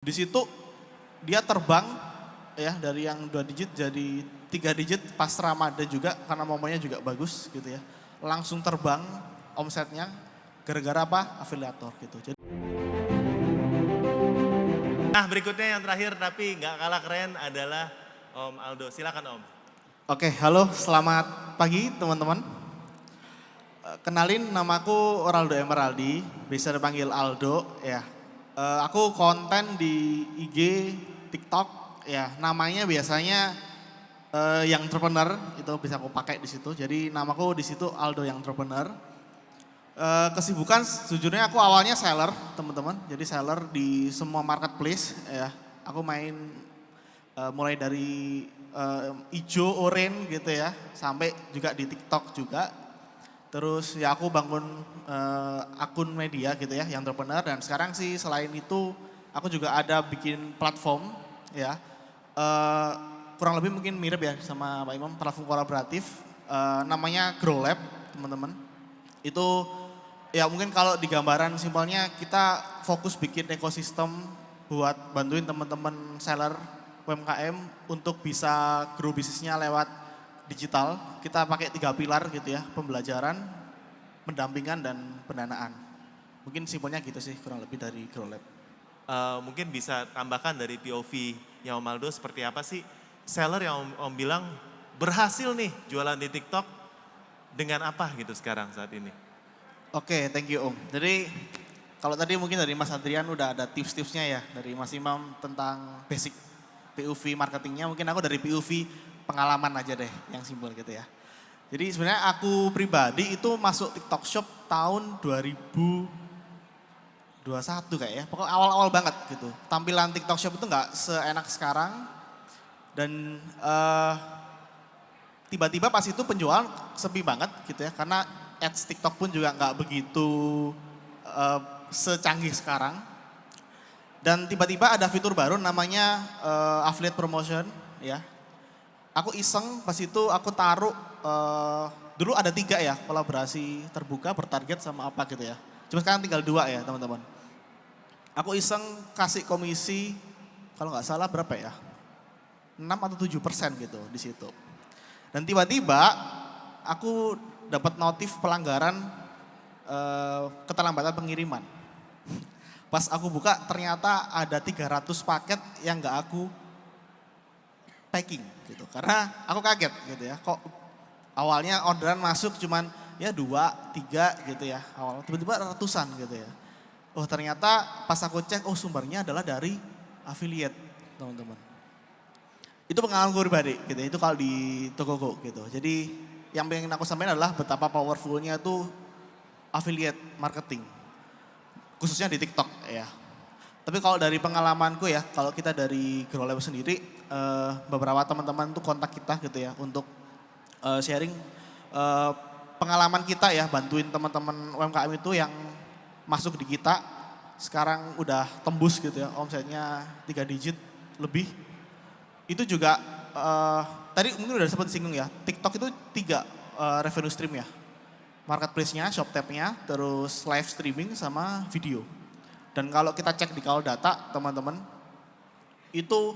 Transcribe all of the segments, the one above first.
Di situ dia terbang ya dari yang 2 digit jadi 3 digit pas Ramadan juga karena momennya juga bagus gitu ya. Langsung terbang omsetnya gara-gara apa? Afiliator gitu. Nah berikutnya yang terakhir tapi nggak kalah keren adalah Om Aldo. Silakan Om. Oke, halo selamat pagi teman-teman. Kenalin namaku Oraldo Emeraldi, bisa dipanggil Aldo ya. Aku konten di IG, TikTok ya. Namanya biasanya yang entrepreneur itu bisa aku pakai di situ. Jadi namaku di situ Aldo yang entrepreneur. Kesibukan sejujurnya aku awalnya seller teman-teman. Jadi seller di semua marketplace ya. Aku main mulai dari ijo, oranye gitu ya, sampai juga di TikTok juga. Terus ya aku bangun akun media gitu ya, yang entrepreneur. Dan sekarang sih selain itu aku juga ada bikin platform ya. Kurang lebih mungkin mirip ya sama Pak Imam, platform kolaboratif. Namanya Grow Lab teman-teman. Itu ya mungkin kalau di gambaran simpelnya kita fokus bikin ekosistem buat bantuin teman-teman seller UMKM untuk bisa grow bisnisnya lewat digital. Kita pakai 3 pilar gitu ya, pembelajaran, pendampingan, dan pendanaan. Mungkin simpelnya gitu sih kurang lebih dari Grow Lab. Mungkin bisa tambahkan dari POV yang Om Aldo seperti apa sih seller yang Om bilang berhasil nih jualan di TikTok dengan apa gitu sekarang saat ini? Oke, thank you Om. Jadi kalau tadi mungkin dari Mas Adrian udah ada tips-tipsnya ya dari Mas Imam tentang basic POV marketingnya. Mungkin aku dari POV pengalaman aja deh yang simpel gitu ya. Jadi sebenarnya aku pribadi itu masuk TikTok Shop tahun 2021 kayak ya. Pokoknya awal-awal banget gitu. Tampilan TikTok Shop itu nggak seenak sekarang. Dan tiba-tiba pas itu penjualan sepi banget gitu ya. Karena ads TikTok pun juga nggak begitu secanggih sekarang. Dan tiba-tiba ada fitur baru namanya affiliate promotion ya. Aku iseng pas itu aku taruh dulu ada 3 ya kolaborasi terbuka bertarget sama apa gitu ya. Cuma sekarang tinggal 2 ya teman-teman. Aku iseng kasih komisi kalau nggak salah berapa ya? 6 atau 7% gitu di situ. Dan tiba-tiba aku dapat notif pelanggaran keterlambatan pengiriman. Pas aku buka ternyata ada 300 paket yang nggak aku packing gitu. Karena aku kaget gitu ya, kok awalnya orderan masuk cuman ya 2, 3 gitu ya awal. Tiba-tiba ratusan gitu ya. Oh ternyata pas aku cek, oh sumbernya adalah dari affiliate teman-teman. Itu pengalaman gue pribadi gitu ya, itu kalau di Tokogo gitu. Jadi yang pengen aku sampaikan adalah betapa powerfulnya tuh affiliate marketing. Khususnya di TikTok ya. Tapi kalau dari pengalamanku ya, kalau kita dari Grow Lab sendiri, beberapa teman-teman tuh kontak kita gitu ya untuk sharing pengalaman kita ya, bantuin teman-teman UMKM itu yang masuk di kita, sekarang udah tembus gitu ya, omsetnya 3 digit lebih. Itu juga tadi mungkin udah sempat disinggung ya, TikTok itu 3 revenue stream ya. Marketplace-nya, ShopTab-nya, terus live streaming sama video. Dan kalau kita cek di Kaul Data, teman-teman, itu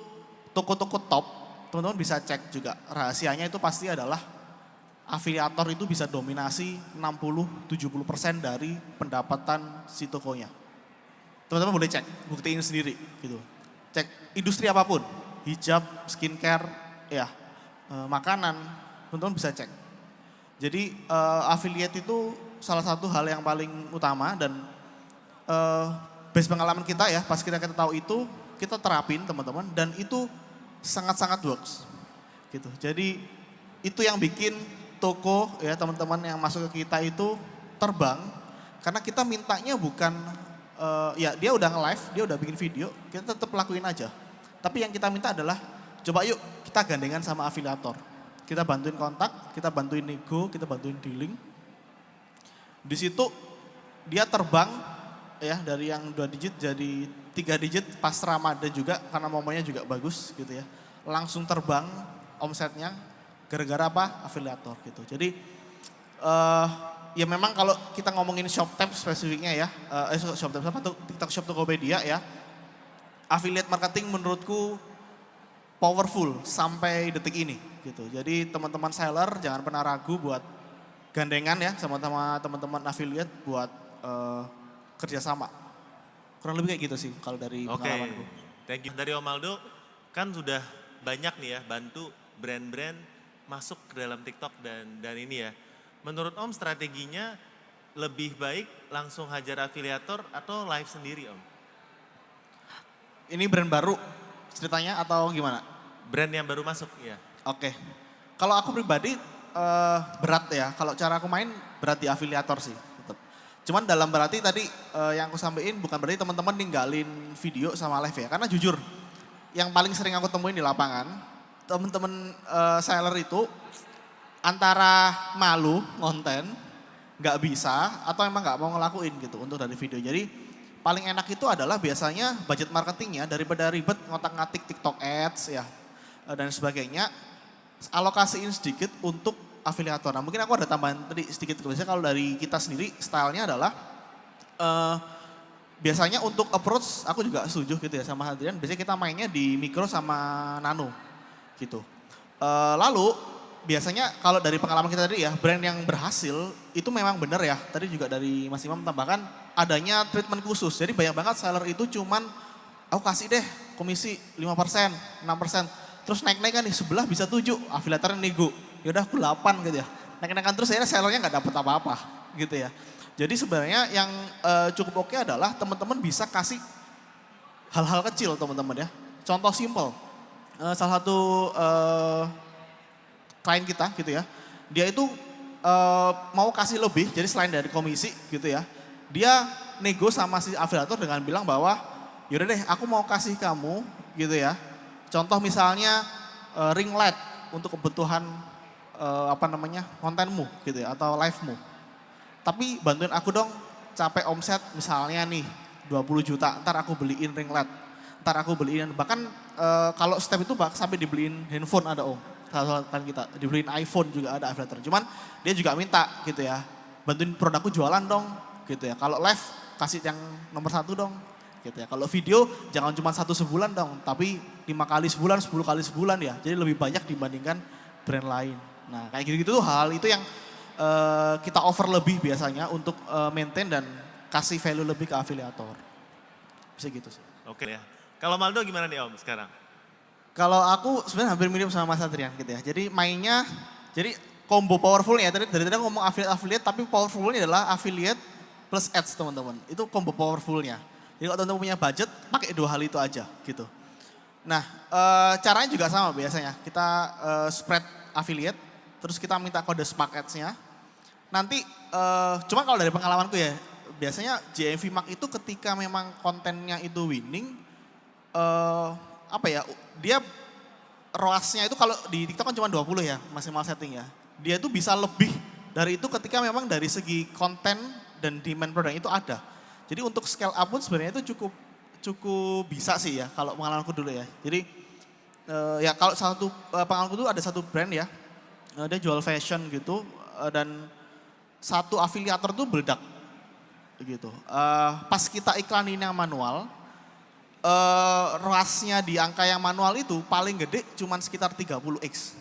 toko-toko top, teman-teman bisa cek juga. Rahasianya itu pasti adalah afiliator itu bisa dominasi 60-70% dari pendapatan si tokonya. Teman-teman boleh cek, buktiin sendiri gitu. Cek industri apapun, hijab, skincare, ya, makanan, teman-teman bisa cek. Jadi affiliate itu salah satu hal yang paling utama dan base pengalaman kita ya, pas kita tahu itu, kita terapin teman-teman dan itu sangat-sangat works. Gitu. Jadi itu yang bikin toko ya teman-teman yang masuk ke kita itu terbang karena kita mintanya bukan ya dia udah nge-live, dia udah bikin video, kita tetap lakuin aja. Tapi yang kita minta adalah coba yuk kita gandengan sama afiliator. Kita bantuin kontak, kita bantuin nego, kita bantuin dealing. Di situ dia terbang ya dari yang 2 digit jadi 3 digit pas Ramadan juga karena momennya juga bagus gitu ya. Langsung terbang omsetnya gara-gara apa? Afiliator gitu. Jadi ya memang kalau kita ngomongin ShopTab spesifiknya ya, ShopTab apa tuh TikTok Shop Tokopedia ya. affiliate marketing menurutku powerful sampai detik ini gitu. Jadi teman-teman seller jangan pernah ragu buat gandengan ya sama teman-teman affiliate buat kerjasama. Kurang lebih kayak gitu sih kalau dari Oke, pengalamanku. thank you. Dari Om Aldo kan sudah banyak nih ya bantu brand-brand masuk ke dalam TikTok dan ini ya. Menurut Om strateginya lebih baik langsung hajar afiliator atau live sendiri Om? Ini brand baru ceritanya atau gimana? Brand yang baru masuk ya. Oke. Kalau aku pribadi berat ya. Kalau cara aku main berat di afiliator sih. Tetap. Cuman dalam berarti tadi yang aku sampaikan bukan berarti teman-teman ninggalin video sama live ya. Karena jujur yang paling sering aku temuin di lapangan teman-teman seller itu antara malu konten, nggak bisa atau emang nggak mau ngelakuin gitu untuk dari video. Jadi paling enak itu adalah biasanya budget marketingnya daripada ribet ngotak-ngatik TikTok Ads ya dan sebagainya, alokasiin sedikit untuk afiliator. Nah mungkin aku ada tambahan tadi sedikit, biasanya kalau dari kita sendiri stylenya adalah biasanya untuk approach aku juga setuju gitu ya sama Hadrian, biasanya kita mainnya di mikro sama nano gitu. Lalu biasanya kalau dari pengalaman kita tadi ya, brand yang berhasil itu memang benar ya. Tadi juga dari Mas Imam tambahkan adanya treatment khusus. Jadi banyak banget seller itu cuman aku kasih deh komisi 5%, 6%. Terus naik-naik kan nih sebelah bisa 7, afiliatornya nego. Yaudah aku 8 gitu ya. Naik-naikan terus akhirnya sellernya nggak dapat apa-apa gitu ya. Jadi sebenarnya yang cukup oke adalah teman-teman bisa kasih hal-hal kecil teman-teman ya. Contoh simple, salah satu klien kita gitu ya, dia itu mau kasih lebih, jadi selain dari komisi gitu ya, dia nego sama si afiliator dengan bilang bahwa yaudah deh aku mau kasih kamu gitu ya, contoh misalnya ring light untuk kebutuhan kontenmu gitu ya atau live-mu. Tapi bantuin aku dong capek omset misalnya nih 20 juta, ntar aku beliin ring light, ntar aku beliin, bahkan kalau step itu sampai dibeliin handphone ada Om. Kan kita dibeliin iPhone juga ada afiliator. Cuman dia juga minta gitu ya, bantuin produkku jualan dong gitu ya. Kalau live kasih yang nomor 1 dong gitu ya. Kalau video jangan cuma 1 sebulan dong, tapi 5 kali sebulan, 10 kali sebulan ya. Jadi lebih banyak dibandingkan brand lain. Nah kayak gitu-gitu tuh hal itu yang kita offer lebih biasanya untuk maintain dan kasih value lebih ke afiliator. Bisa gitu sih. Oke ya. Kalau Maldo gimana nih Om sekarang? Kalau aku sebenarnya hampir mirip sama Mas Adrian gitu ya. Jadi mainnya, jadi combo powerfulnya ya. Dari tadi ngomong affiliate, tapi powerfulnya adalah affiliate plus ads teman-teman. Itu combo powerfulnya. Jadi kalau teman-teman punya budget, pakai 2 hal itu aja gitu. Nah caranya juga sama biasanya. Kita spread affiliate, terus kita minta kode Spark Ads-nya. Nanti, cuma kalau dari pengalamanku ya, biasanya JMV Mark itu ketika memang kontennya itu winning, dia ROAS-nya itu kalau di TikTok kan cuma 20 ya maksimal setting ya. Dia itu bisa lebih dari itu ketika memang dari segi konten dan demand produk itu ada. Jadi untuk scale up pun sebenarnya itu cukup bisa sih ya kalau pengalamanku dulu ya. Jadi ya kalau satu pengalamanku dulu ada satu brand ya, dia jual fashion gitu dan satu afiliator tuh meledak gitu. Pas kita iklanin yang manual, ROAS-nya di angka yang manual itu paling gede cuman sekitar 30x.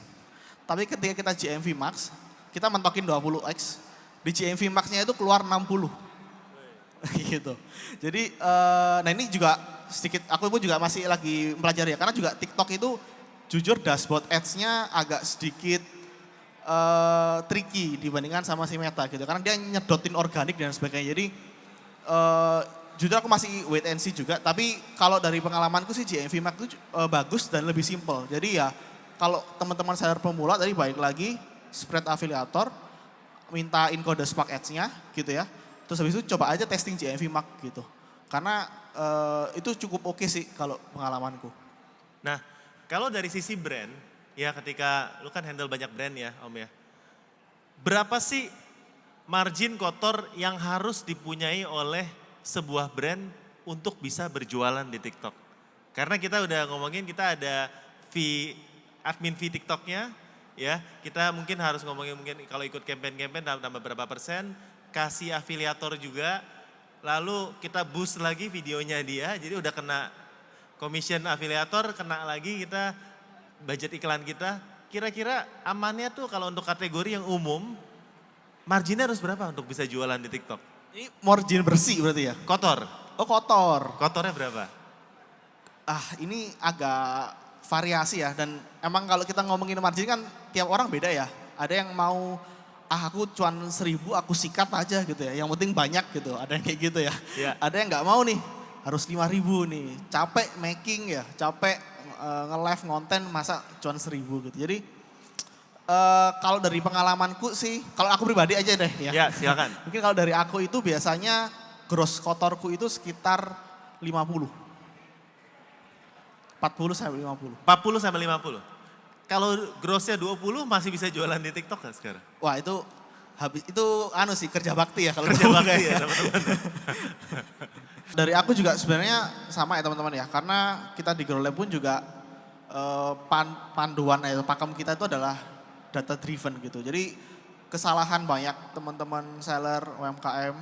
Tapi ketika kita GMV Max, kita mentokin 20x. Di GMV Max-nya itu keluar 60. Gitu. Jadi, nah ini juga sedikit, aku pun juga masih lagi mempelajari ya. Karena juga TikTok itu jujur dashboard ads-nya agak sedikit tricky dibandingkan sama si Meta gitu. Karena dia nyedotin organik dan sebagainya. Jadi, jujur aku masih wait and see juga, tapi kalau dari pengalamanku sih GMV Max itu bagus dan lebih simple. Jadi ya kalau teman-teman seller pemula tadi baik lagi spread afiliator, mintain kode Spark Ads-nya gitu ya. Terus habis itu coba aja testing GMV Max gitu. Karena itu cukup oke sih kalau pengalamanku. Nah kalau dari sisi brand, ya ketika lu kan handle banyak brand ya Om ya. Berapa sih margin kotor yang harus dipunyai oleh sebuah brand untuk bisa berjualan di TikTok? Karena kita udah ngomongin kita ada admin fee TikToknya, ya kita mungkin harus ngomongin mungkin kalau ikut campaign tambah berapa persen, kasih afiliator juga, lalu kita boost lagi videonya dia, jadi udah kena commission afiliator, kena lagi kita budget iklan kita. Kira-kira amannya tuh kalau untuk kategori yang umum, marginnya harus berapa untuk bisa jualan di TikTok? Ini margin bersih berarti ya? Kotor, Oh kotor. kotornya berapa? Ini agak variasi ya, dan emang kalau kita ngomongin margin kan tiap orang beda ya. Ada yang mau, aku cuan 1.000 aku sikat aja gitu ya, yang penting banyak gitu, ada yang kayak gitu ya. Iya. Ada yang nggak mau nih, harus 5.000 nih, capek making ya, capek nge-live konten masa cuan 1.000 gitu. Jadi kalau dari pengalamanku sih, kalau aku pribadi aja deh ya. Ya silakan. Mungkin kalau dari aku itu biasanya gross kotorku itu sekitar 50. 40 sampai 50. 40 sampai 50. Kalau grossnya 20 masih bisa jualan di TikTok kan sekarang? Wah itu habis itu sih kerja bakti ya kalau Kerja ngomong bakti kayak. ya teman-teman. Dari aku juga sebenarnya sama ya teman-teman ya, karena kita di Grow Lab pun juga panduan pakem kita itu adalah data driven gitu. Jadi kesalahan banyak teman-teman seller UMKM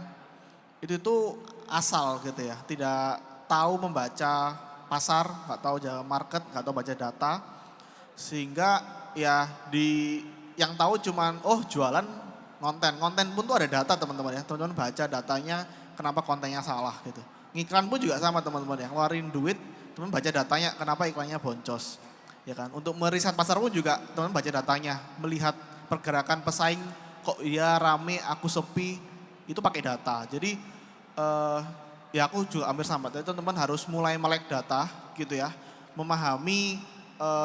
itu tuh asal gitu ya, tidak tahu membaca pasar, nggak tahu jaga market, nggak tahu baca data, sehingga ya yang tahu cuman jualan konten pun tuh ada data teman-teman ya, teman-teman baca datanya kenapa kontennya salah gitu. Ngiklan pun juga sama teman-teman ya, ngeluarin duit, teman baca datanya kenapa iklannya boncos, ya kan. Untuk meriset pasar pun juga teman baca datanya, melihat pergerakan pesaing kok iya rame, aku sepi, itu pakai data. Jadi ya aku juga hampir sama, teman-teman harus mulai melek data gitu ya, memahami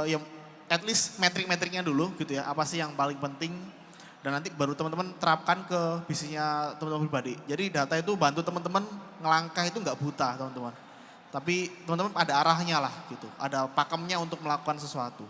yang at least metrik-metriknya dulu gitu ya, apa sih yang paling penting, dan nanti baru teman-teman terapkan ke bisnisnya teman-teman pribadi. Jadi data itu bantu teman-teman ngelangkah itu nggak buta teman-teman, tapi teman-teman ada arahnya lah gitu, ada pakemnya untuk melakukan sesuatu.